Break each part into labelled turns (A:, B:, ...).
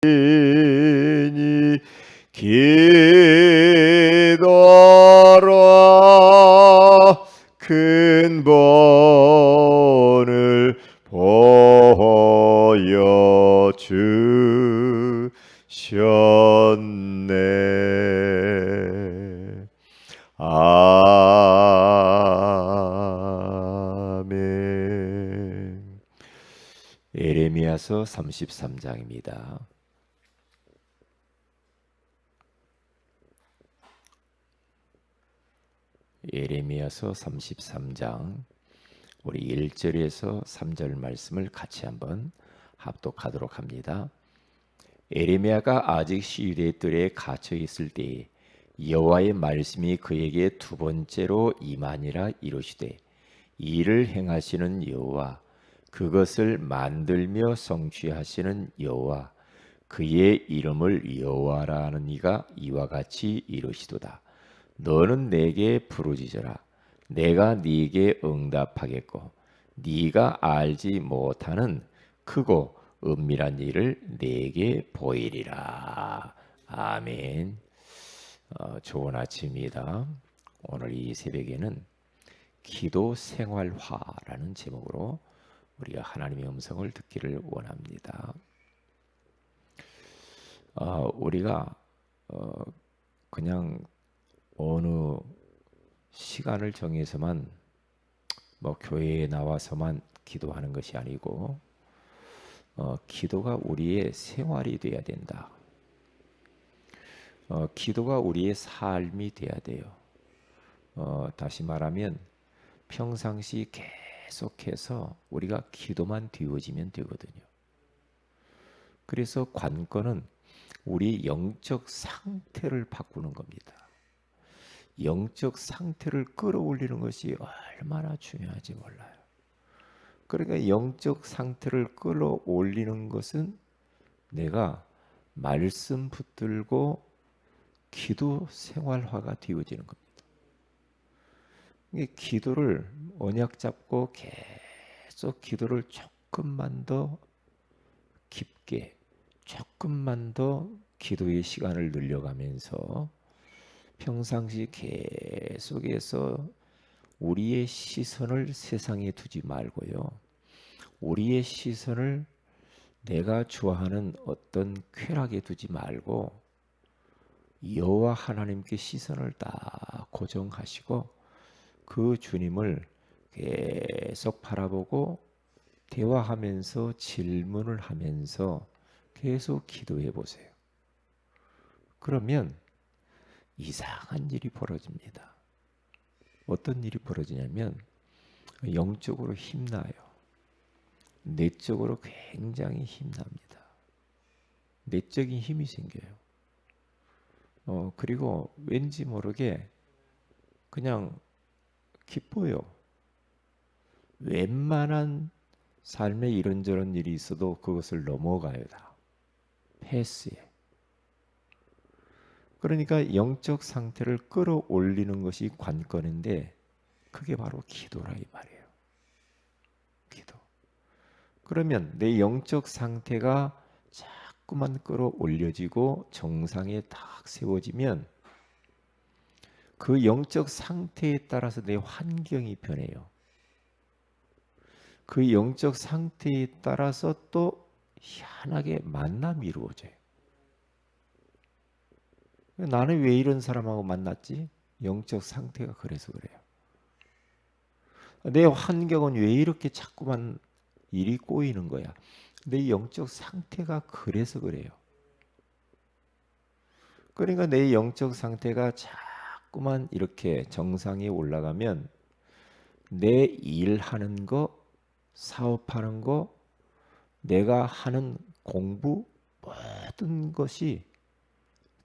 A: 니 기도로 큰 본을 보여주셨네. 아멘. 예레미야서 33장입니다. 예레미야서 33장 우리 1절에서 3절 말씀을 같이 한번 합독하도록 합니다. 예레미야가 아직 시유대 뜰에 갇혀 있을 때에 여호와의 말씀이 그에게 두 번째로 임하니라. 이르시되 이 일을 행하시는 여호와, 그것을 만들며 성취하시는 여호와, 그의 이름을 여호와라 하는 이가 이와 같이 이르시도다. 너는 내게 부르짖어라. 내가 네게 응답하겠고 네가 알지 못하는 크고 은밀한 일을 네게 보이리라. 아멘. 좋은 아침입니다. 오늘 이 새벽에는 기도 생활화라는 제목으로 우리가 하나님의 음성을 듣기를 원합니다. 우리가 그냥 어느 시간을 정해서만 교회에 나와서만 기도하는 것이 아니고 기도가 우리의 생활이 돼야 된다. 기도가 우리의 삶이 돼야 돼요. 다시 말하면 평상시 계속해서 우리가 기도만 뒤워지면 되거든요. 그래서 관건은 우리 영적 상태를 바꾸는 겁니다. 영적 상태를 끌어올리는 것이 얼마나 중요한지 몰라요. 그러니까 영적 상태를 끌어올리는 것은 내가 말씀 붙들고 기도 생활화가 되어지는 겁니다. 기도를 언약 잡고 계속 기도를 조금만 더 깊게, 조금만 더 기도의 시간을 늘려가면서 평상시 계속해서 우리의 시선을 세상에 두지 말고요. 우리의 시선을 내가 좋아하는 어떤 쾌락에 두지 말고 여호와 하나님께 시선을 딱 고정하시고 그 주님을 계속 바라보고 대화하면서 질문을 하면서 계속 기도해 보세요. 그러면 이상한 일이 벌어집니다. 어떤 일이 벌어지냐면 영적으로 힘나요. 내적으로 굉장히 힘납니다. 내적인 힘이 생겨요. 그리고 왠지 모르게 그냥 기뻐요. 웬만한 삶에 이런저런 일이 있어도 그것을 넘어가요. 다 패스해. 그러니까 영적 상태를 끌어올리는 것이 관건인데 그게 바로 기도라 이 말이에요. 기도. 그러면 내 영적 상태가 자꾸만 끌어올려지고 정상에 딱 세워지면 그 영적 상태에 따라서 내 환경이 변해요. 그 영적 상태에 따라서 또 희한하게 만남이 이루어져요. 나는 왜 이런 사람하고 만났지? 영적 상태가 그래서 그래요. 내 환경은 왜 이렇게 자꾸만 일이 꼬이는 거야? 내 영적 상태가 그래서 그래요. 그러니까 내 영적 상태가 자꾸만 이렇게 정상에 올라가면 내 일하는 거, 사업하는 거, 내가 하는 공부 모든 것이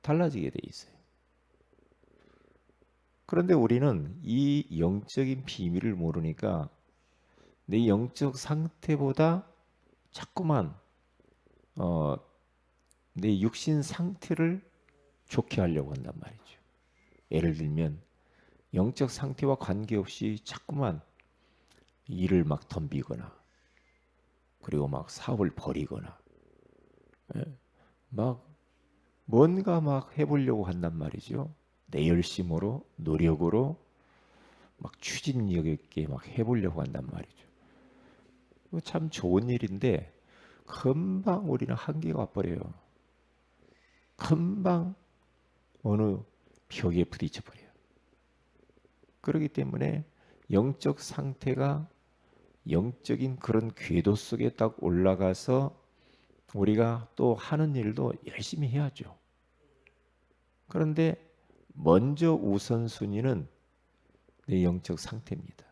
A: 달라지게 돼 있어요. 그런데 우리는 이 영적인 비밀을 모르니까 내 영적 상태보다 자꾸만 내 육신 상태를 좋게 하려고 한단 말이죠. 예를 들면 영적 상태와 관계없이 자꾸만 일을 막 덤비거나 그리고 막 사업을 버리거나 막 뭔가 막 해보려고 한단 말이죠. 내 열심으로, 노력으로 막 추진력 있게 막 해보려고 한단 말이죠. 참 좋은 일인데 금방 우리는 한계가 와버려요. 금방 어느 벽에 부딪혀 버려요. 그렇기 때문에 영적 상태가 영적인 그런 궤도 속에 딱 올라가서 우리가 또 하는 일도 열심히 해야죠. 그런데 먼저 우선순위는 내 영적 상태입니다.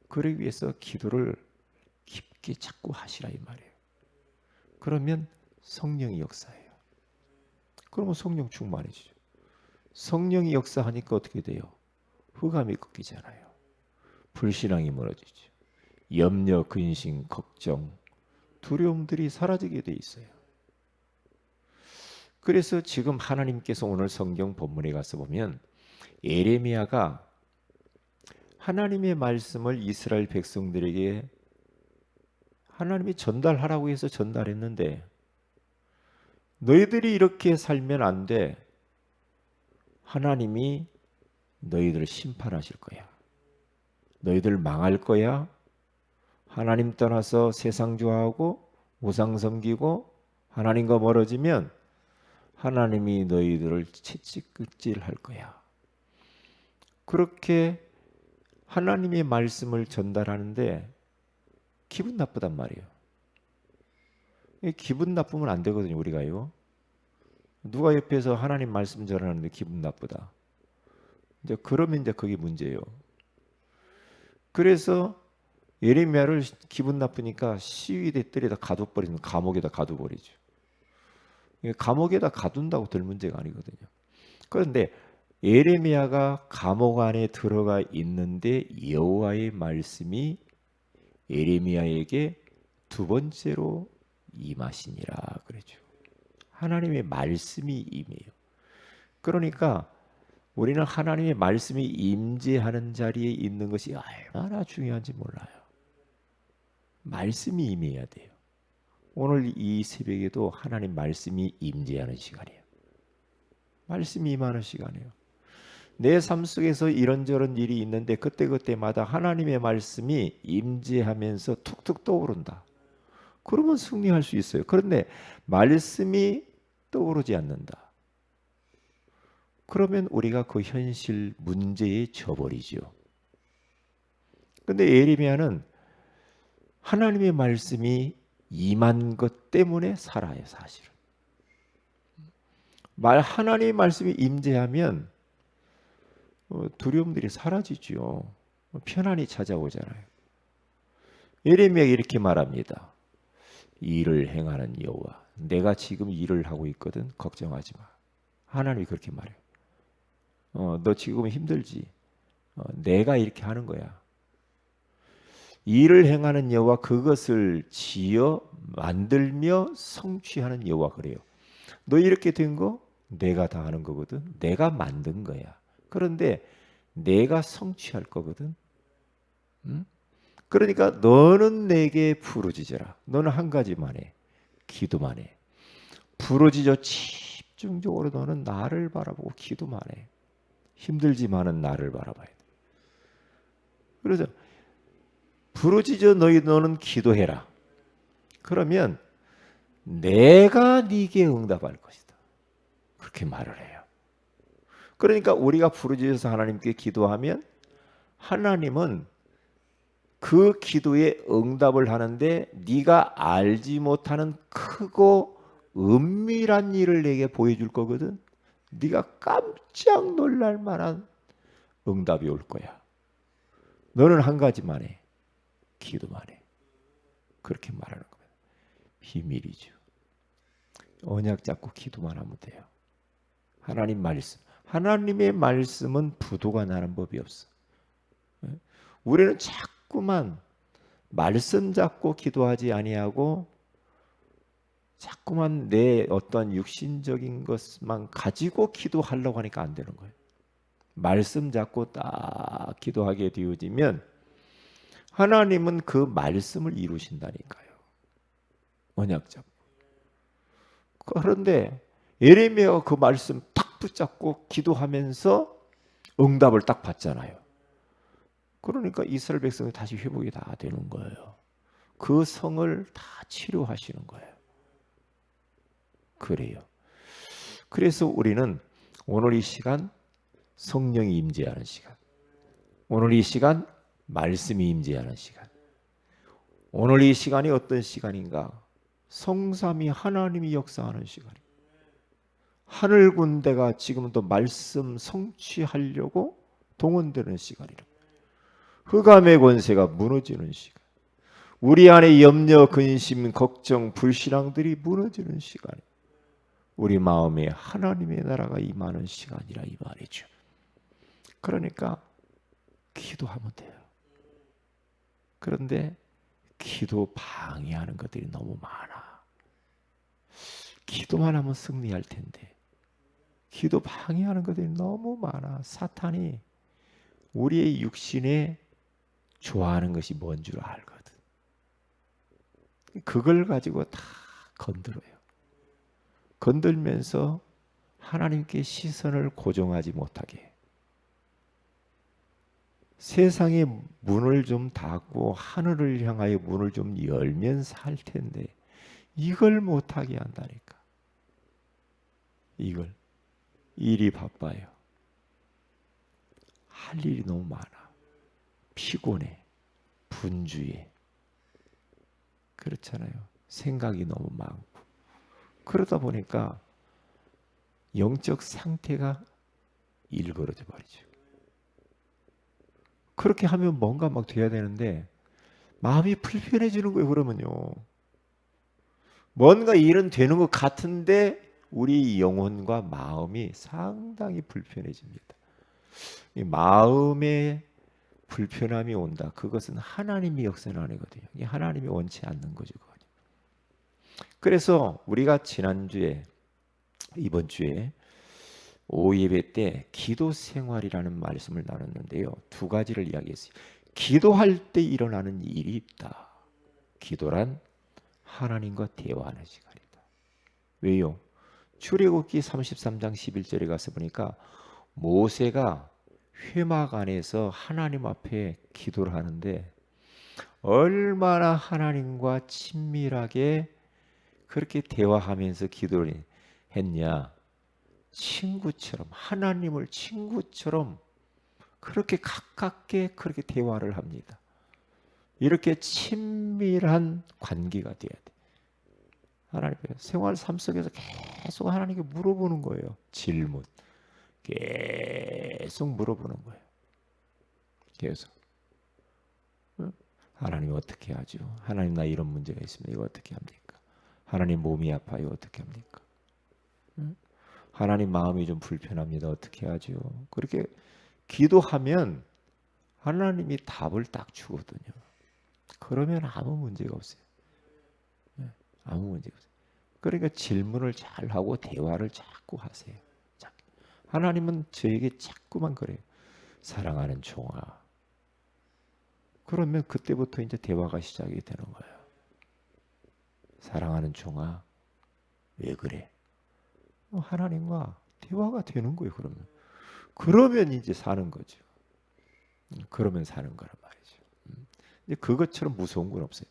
A: 그러기 위해서 기도를 깊게 자꾸 하시라 이 말이에요. 그러면 성령이 역사해요. 그러면 성령 충만해지죠. 성령이 역사하니까 어떻게 돼요? 흑암이 꺾이잖아요. 불신앙이 멀어지죠. 염려, 근심, 걱정, 두려움들이 사라지게 돼 있어요. 그래서 지금 하나님께서 오늘 성경 본문에 가서 보면 예레미야가 하나님의 말씀을 이스라엘 백성들에게 하나님이 전달하라고 해서 전달했는데 너희들이 이렇게 살면 안 돼. 하나님이 너희들을 심판하실 거야. 너희들 망할 거야. 하나님 떠나서 세상 좋아하고 우상 섬기고 하나님과 멀어지면 하나님이 너희들을 채찍질할 거야. 그렇게 하나님의 말씀을 전달하는데 기분 나쁘단 말이에요. 기분 나쁘면 안 되거든요, 우리가요. 누가 옆에서 하나님 말씀 전하는데 기분 나쁘다. 이제 그러면 이제 그게 문제예요. 그래서 예레미야를 기분 나쁘니까 시위대 뜰에다 가둬버리는, 감옥에다 가둬버리죠. 감옥에다 가둔다고 될 문제가 아니거든요. 그런데 예레미야가 감옥 안에 들어가 있는데 여호와의 말씀이 예레미야에게 두 번째로 임하시니라 그러죠. 하나님의 말씀이 임해요. 그러니까 우리는 하나님의 말씀이 임재하는 자리에 있는 것이 얼마나 중요한지 몰라요. 말씀이 임해야 돼요. 오늘 이 새벽에도 하나님 말씀이 임재하는 시간이에요. 말씀이 임하는 시간이에요. 내 삶 속에서 이런저런 일이 있는데 그때그때마다 하나님의 말씀이 임재하면서 툭툭 떠오른다. 그러면 승리할 수 있어요. 그런데 말씀이 떠오르지 않는다. 그러면 우리가 그 현실 문제에 져버리죠. 그런데 예레미야는 하나님의 말씀이 임한 것 때문에 살아요, 사실은. 하나님의 말씀이 임재하면 두려움들이 사라지죠. 편안히 찾아오잖아요. 예레미야가 이렇게 말합니다. 일을 행하는 여호와, 내가 지금 일을 하고 있거든. 걱정하지 마. 하나님이 그렇게 말해요. 너 지금 힘들지? 내가 이렇게 하는 거야. 일을 행하는 여호와, 그것을 지어 만들며 성취하는 여호와 그래요. 너 이렇게 된 거 내가 다 하는 거거든. 내가 만든 거야. 그런데 내가 성취할 거거든. 응? 그러니까 너는 내게 부르짖어라. 너는 한 가지만 해. 기도만 해. 부르짖어 집중적으로 너는 나를 바라보고 기도만 해. 힘들지만은 나를 바라봐야 돼. 그래서 부르짖어 너는 기도해라. 그러면 내가 네게 응답할 것이다. 그렇게 말을 해요. 그러니까 우리가 부르짖어서 하나님께 기도하면 하나님은 그 기도에 응답을 하는데 네가 알지 못하는 크고 은밀한 일을 내게 보여줄 거거든. 네가 깜짝 놀랄 만한 응답이 올 거야. 너는 한 가지만 해. 기도만 해. 그렇게 말하는 거예요. 비밀이죠. 언약 잡고 기도만 하면 돼요. 하나님 말씀. 하나님의 말씀은 부도가 나는 법이 없어. 우리는 자꾸만 말씀 잡고 기도하지 아니하고 자꾸만 내 어떤 육신적인 것만 가지고 기도하려고 하니까 안 되는 거예요. 말씀 잡고 딱 기도하게 되어지면 하나님은 그 말씀을 이루신다니까요. 언약 잡고. 그런데 예레미야가 그 말씀 딱 붙잡고 기도하면서 응답을 딱 받잖아요. 그러니까 이스라엘 백성이 다시 회복이 다 되는 거예요. 그 성을 다 치료하시는 거예요. 그래요. 그래서 우리는 오늘 이 시간 성령이 임재하는 시간, 오늘 이 시간 말씀이 임재하는 시간, 오늘 이 시간이 어떤 시간인가? 성삼위 하나님이 역사하는 시간이에요. 하늘 군대가 지금도 말씀 성취하려고 동원되는 시간이라. 흑암의 권세가 무너지는 시간. 우리 안에 염려, 근심, 걱정, 불신앙들이 무너지는 시간. 우리 마음에 하나님의 나라가 임하는 시간이라 이 말이죠. 그러니까 기도하면 돼요. 그런데 기도 방해하는 것들이 너무 많아. 기도만 하면 승리할 텐데 기도 방해하는 것들이 너무 많아. 사탄이 우리의 육신에 좋아하는 것이 뭔 줄 알거든. 그걸 가지고 다 건드려요. 건들면서 하나님께 시선을 고정하지 못하게 해요. 세상의 문을 좀 닫고 하늘을 향하여 문을 좀 열면서 할 텐데 이걸 못하게 한다니까. 이걸. 일이 바빠요. 할 일이 너무 많아. 피곤해. 분주해. 그렇잖아요. 생각이 너무 많고. 그러다 보니까 영적 상태가 일그러져 버리죠. 그렇게 하면 뭔가 막 돼야 되는데 마음이 불편해지는 거예요. 그러면요. 뭔가 일은 되는 것 같은데 우리 영혼과 마음이 상당히 불편해집니다. 이 마음에 불편함이 온다. 그것은 하나님이 역사는 아니거든요. 이게 하나님이 원치 않는 거죠. 그래서 우리가 지난주에 이번 주에 오후 예배 때 기도 생활이라는 말씀을 나눴는데요. 두 가지를 이야기했어요. 기도할 때 일어나는 일이 있다. 기도란 하나님과 대화하는 시간이다. 왜요? 출애굽기 33장 11절에 가서 보니까 모세가 회막 안에서 하나님 앞에 기도를 하는데 얼마나 하나님과 친밀하게 그렇게 대화하면서 기도를 했냐. 친구처럼, 하나님을 친구처럼 그렇게 가깝게 그렇게 대화를 합니다. 이렇게 친밀한 관계가 돼야 돼. 하나님 생활 삶 속에서 계속 하나님께 물어보는 거예요. 질문. 계속 물어보는 거예요. 계속. 하나님 어떻게 하죠? 하나님 나 이런 문제가 있습니다. 이거 어떻게 합니까? 하나님 몸이 아파요. 어떻게 합니까? 하나님 마음이 좀 불편합니다. 어떻게 하죠? 그렇게 기도하면 하나님이 답을 딱 주거든요. 그러면 아무 문제가 없어요. 아무 문제가 없어요. 그러니까 질문을 잘 하고 대화를 자꾸 하세요. 하나님은 저에게 자꾸만 그래요. 사랑하는 종아. 그러면 그때부터 이제 대화가 시작이 되는 거예요. 사랑하는 종아, 왜 그래? 하나님과 대화가 되는 거예요. 그러면 이제 사는 거죠. 그러면 사는 거란 말이죠. 근데 그것처럼 무서운 건 없어요.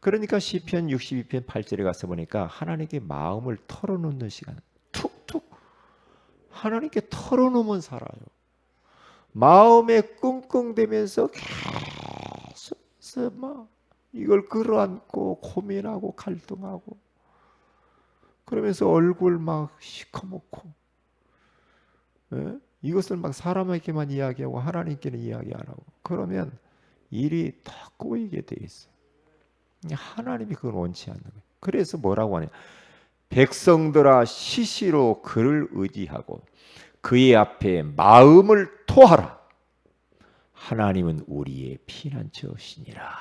A: 그러니까 시편 62편 8절에 가서 보니까 하나님께 마음을 털어놓는 시간, 툭툭 하나님께 털어놓으면 살아요. 마음에 끙끙대면서 계속해서 막 이걸 끌어안고 고민하고 갈등하고 그러면서 얼굴 막 시커멓고, 예? 이것을 막 사람에게만 이야기하고 하나님께는 이야기 안 하고 그러면 일이 더 꼬이게 돼 있어요. 하나님이 그걸 원치 않는 거예요. 그래서 뭐라고 하냐? 백성들아 시시로 그를 의지하고 그의 앞에 마음을 토하라. 하나님은 우리의 피난처시니라.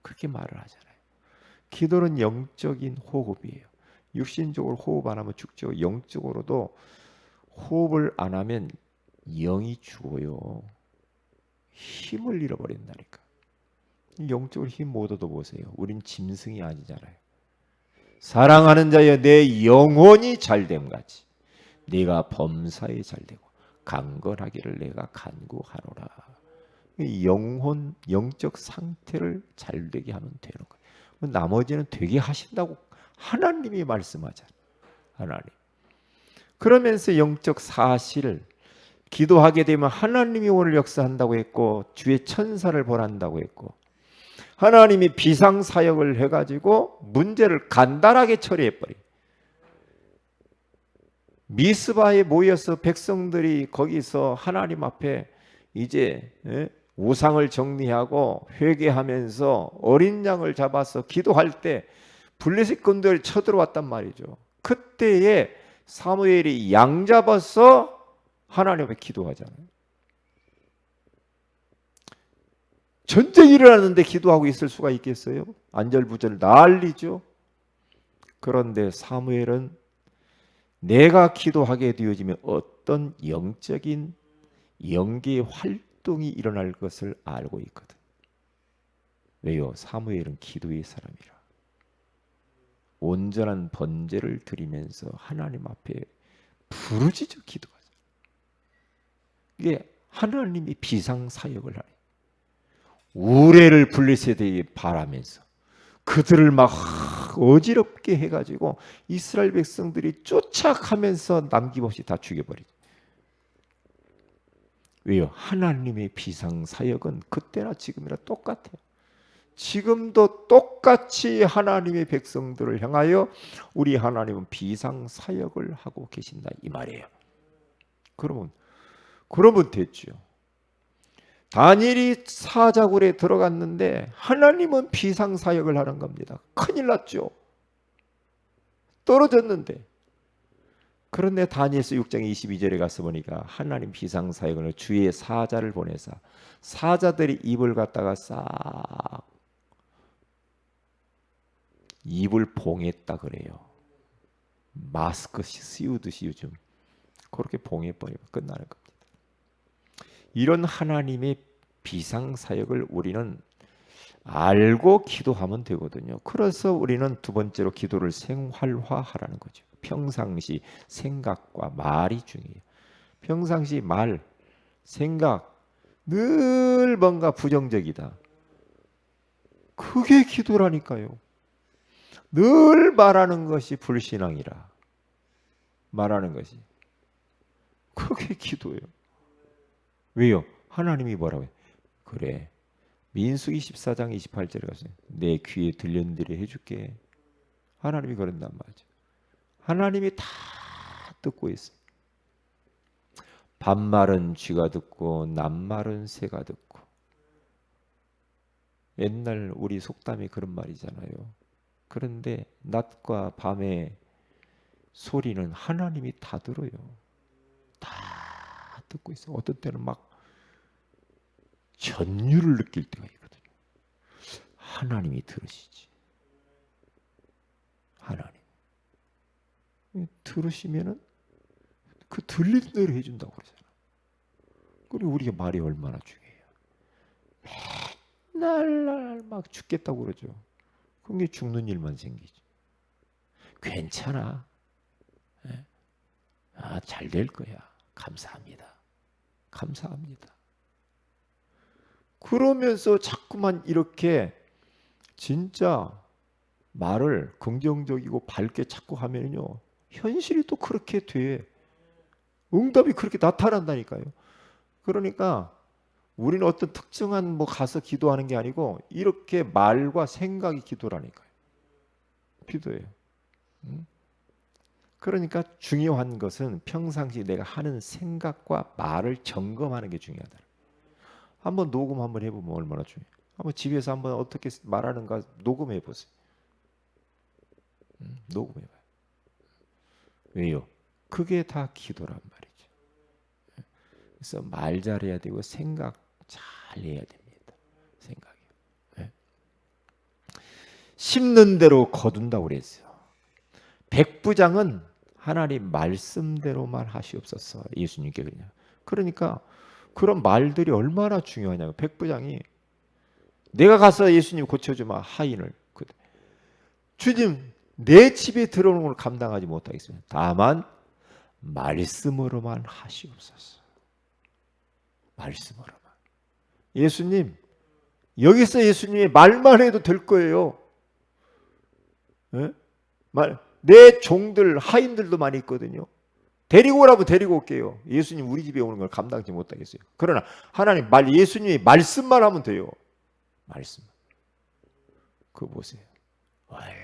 A: 그렇게 말을 하잖아요. 기도는 영적인 호흡이에요. 육신적으로 호흡 안 하면 죽죠. 영적으로도 호흡을 안 하면 영이 죽어요. 힘을 잃어버린다니까. 영적으로 힘 못 얻어 보세요. 우린 짐승이 아니잖아요. 사랑하는 자여 내 영혼이 잘됨 같이 네가 범사에 잘되고 강건하기를 내가 간구하노라. 이 영혼, 영적 상태를 잘되게 하면 되는 거예요. 나머지는 되게 하신다고 하나님이 말씀하잖아요. 하나님. 그러면서 영적 사실을 기도하게 되면 하나님이 오늘 역사한다고 했고 주의 천사를 보란다고 했고 하나님이 비상사역을 해가지고 문제를 간단하게 처리해버려. 미스바에 모여서 백성들이 거기서 하나님 앞에 이제 우상을 정리하고 회개하면서 어린 양을 잡아서 기도할 때 블레셋 군들이 쳐들어왔단 말이죠. 그때에 사무엘이 양 잡아서 하나님 앞에 기도하잖아요. 전쟁이 일어났는데 기도하고 있을 수가 있겠어요? 안절부절 난리죠. 그런데 사무엘은 내가 기도하게 되어지면 어떤 영적인 영계의 활동이 일어날 것을 알고 있거든. 왜요? 사무엘은 기도의 사람이라. 온전한 번제를 드리면서 하나님 앞에 부르짖어 기도하죠. 이게 하나님이 비상사역을 하네. 우레를 블레셋에 바라면서 그들을 막 어지럽게 해가지고 이스라엘 백성들이 쫓아가면서 남김없이 다 죽여버리죠. 왜요? 하나님의 비상사역은 그때나 지금이나 똑같아요. 지금도 똑같이 하나님의 백성들을 향하여 우리 하나님은 비상사역을 하고 계신다 이 말이에요. 그러면 됐죠. 다니엘이 사자굴에 들어갔는데 하나님은 비상사역을 하는 겁니다. 큰일 났죠. 떨어졌는데. 그런데 다니엘서 6장 22절에 가서 보니까 하나님 비상사역을 주의 사자를 보내사 사자들이 입을 갖다가 싹 입을 봉했다 그래요. 마스크 씌우듯이 요즘 그렇게 봉해버리면 끝나는 겁니다. 이런 하나님의 비상사역을 우리는 알고 기도하면 되거든요. 그래서 우리는 두 번째로 기도를 생활화하라는 거죠. 평상시 생각과 말이 중요해요. 평상시 말, 생각 늘 뭔가 부정적이다. 그게 기도라니까요. 늘 말하는 것이 불신앙이라. 말하는 것이. 그게 기도예요. 왜요? 하나님이 뭐라고 해요? 그래. 민수기 14장 28절에 가서 내 귀에 들렸느니라 해줄게. 하나님이 그런단 말이죠. 하나님이 다 듣고 있어요. 밤말은 쥐가 듣고 낮말은 새가 듣고. 옛날 우리 속담이 그런 말이잖아요. 그런데 낮과 밤의 소리는 하나님이 다 들어요. 다 듣고 있어요. 어떤 때는 막 전율을 느낄 때가 있거든요. 하나님이 들으시지. 하나님. 들으시면은 그 들리는 대로 해준다고 그러잖아. 그리고 우리가 말이 얼마나 중요해요. 맨날 막 죽겠다고 그러죠. 그게 죽는 일만 생기지. 괜찮아. 잘 될 거야. 감사합니다. 감사합니다. 그러면서 자꾸만 이렇게 진짜 말을 긍정적이고 밝게 자꾸 하면요. 현실이 또 그렇게 돼. 응답이 그렇게 나타난다니까요. 그러니까 우리는 어떤 특정한 가서 기도하는 게 아니고 이렇게 말과 생각이 기도라니까요. 기도예요. 그러니까 중요한 것은 평상시 내가 하는 생각과 말을 점검하는 게 중요하다. 한번 녹음 한번 해보면 얼마나 중요해요. 한번 집에서 한번 어떻게 말하는가 녹음해 보세요. 녹음해봐요. 왜요? 그게 다 기도란 말이죠. 그래서 말 잘해야 되고 생각 잘 해야 됩니다. 생각이요. 네. 심는 대로 거둔다고 그랬어요. 백부장은 하나님 말씀대로만 하시옵소서. 예수님께 그냥. 그러니까 그런 말들이 얼마나 중요하냐고. 백부장이 내가 가서 예수님 고쳐주마 하인을. 주님 내 집에 들어오는 걸 감당하지 못하겠습니다. 다만 말씀으로만 하시옵소서. 말씀으로만. 예수님, 여기서 예수님의 말만 해도 될 거예요. 예? 내 종들, 하인들도 많이 있거든요. 데리고 오라고 데리고 올게요. 예수님 우리 집에 오는 걸 감당하지 못하겠어요. 그러나 하나님 예수님이 말씀만 하면 돼요. 말씀. 그거 보세요.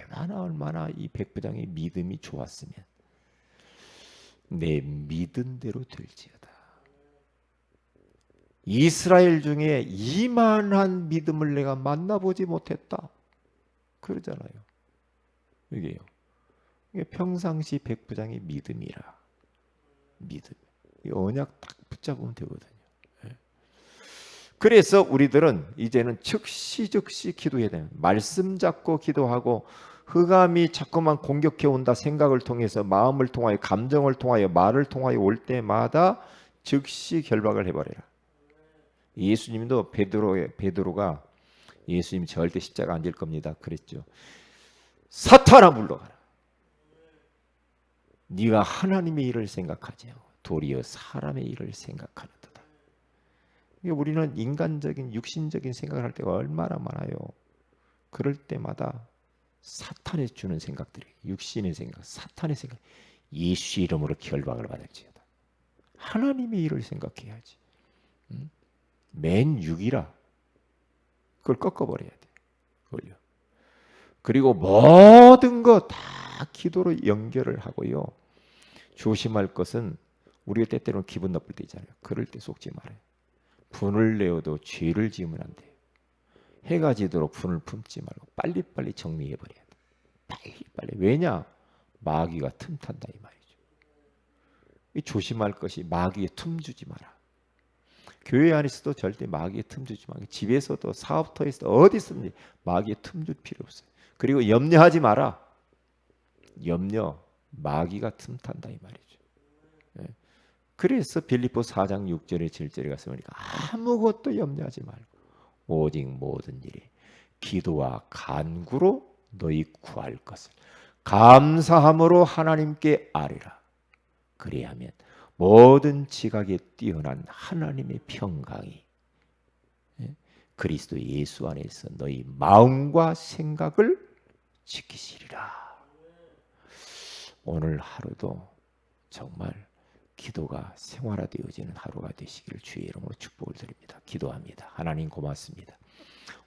A: 얼마나 이 백부장의 믿음이 좋았으면 내 믿은 대로 될지어다. 이스라엘 중에 이만한 믿음을 내가 만나보지 못했다. 그러잖아요. 이게요. 이게 평상시 백부장의 믿음이라. 믿음. 이 언약 딱 붙잡으면 되거든요. 그래서 우리들은 이제는 즉시 기도해야 돼요. 말씀 잡고 기도하고 흑암이 자꾸만 공격해 온다 생각을 통해서 마음을 통하여 감정을 통하여 말을 통하여 올 때마다 즉시 결박을 해버려라. 예수님도 베드로가 예수님 절대 십자가 안 질 겁니다. 그랬죠. 사탄아 물러가라. 네가 하나님의 일을 생각하지 않고 도리어 사람의 일을 생각하는 도다. 우리는 인간적인 육신적인 생각을 할 때가 얼마나 많아요. 그럴 때마다 사탄이 주는 생각들이 육신의 생각, 사탄의 생각, 예수 이름으로 결박을 받을지어다. 하나님의 일을 생각해야지. 맨 6이라 그걸 꺾어버려야 돼. 그걸요. 그리고 모든 거 다 기도로 연결을 하고요. 조심할 것은 우리가 때때로는 기분 나쁠 때 있잖아요. 그럴 때 속지 말아요. 분을 내어도 죄를 지으면 안 돼요. 해가 지도록 분을 품지 말고 빨리빨리 정리해버려야 돼. 빨리빨리. 왜냐? 마귀가 틈탄다 이 말이죠. 조심할 것이 마귀에 틈 주지 마라. 교회 안에서도 절대 마귀에 틈 주지 말고 집에서도 사업터에서도 어디서든지 마귀에 틈 줄 필요 없어요. 그리고 염려하지 마라. 마귀가 틈탄다 이 말이죠. 그래서 빌립보 4장 6절에 7절에 가서 보니까 아무것도 염려하지 말고 오직 모든 일에 기도와 간구로 너희 구할 것을 감사함으로 하나님께 아뢰라. 그리하면 모든 지각에 뛰어난 하나님의 평강이 그리스도 예수 안에서 너희 마음과 생각을 지키시리라. 오늘 하루도 정말 기도가 생활화되어지는 하루가 되시기를 주의 이름으로 축복을 드립니다. 기도합니다. 하나님 고맙습니다.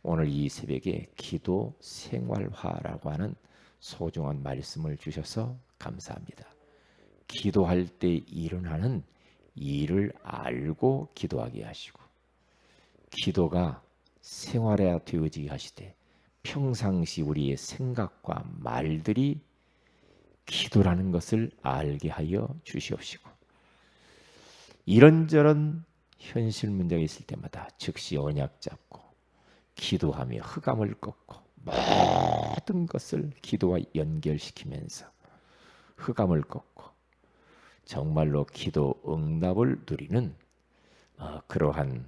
A: 오늘 이 새벽에 기도 생활화라고 하는 소중한 말씀을 주셔서 감사합니다. 기도할 때 일어나는 일을 알고 기도하게 하시고 기도가 생활화되어지게 하시되 평상시 우리의 생각과 말들이 기도라는 것을 알게 하여 주시옵시고 이런저런 현실 문제가 있을 때마다 즉시 언약 잡고 기도하며 흑암을 꺾고 모든 것을 기도와 연결시키면서 흑암을 꺾고 정말로 기도 응답을 누리는 그러한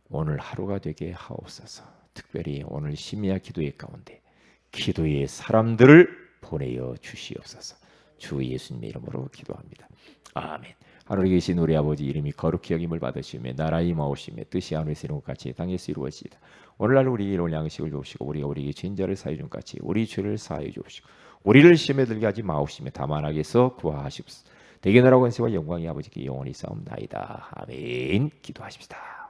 A: 오늘 하루가 되게 하옵소서. 특별히 오늘 심야 기도의 가운데 기도의 사람들을 보내어 주시옵소서. 주 예수님의 이름으로 기도합니다. 아멘. 하늘에 계신 우리 아버지 이름이 거룩히 여김을 받으시며 나라의 임하오시며 뜻이 하늘에서 이룬 것 같이 땅에서 이루어지이다. 오늘날 우리에게 일용할 양식을 주옵시고 우리가 우리에게 죄인자를 사하여 준 같이 우리 죄를 사하여 주옵시고 우리를 시험에 들게 하지 마옵시며 다만 악에서 구하시옵소서. 대개 나라와 권세와 영광이 아버지께 영원히 싸움나이다. 아멘. 기도하십시다.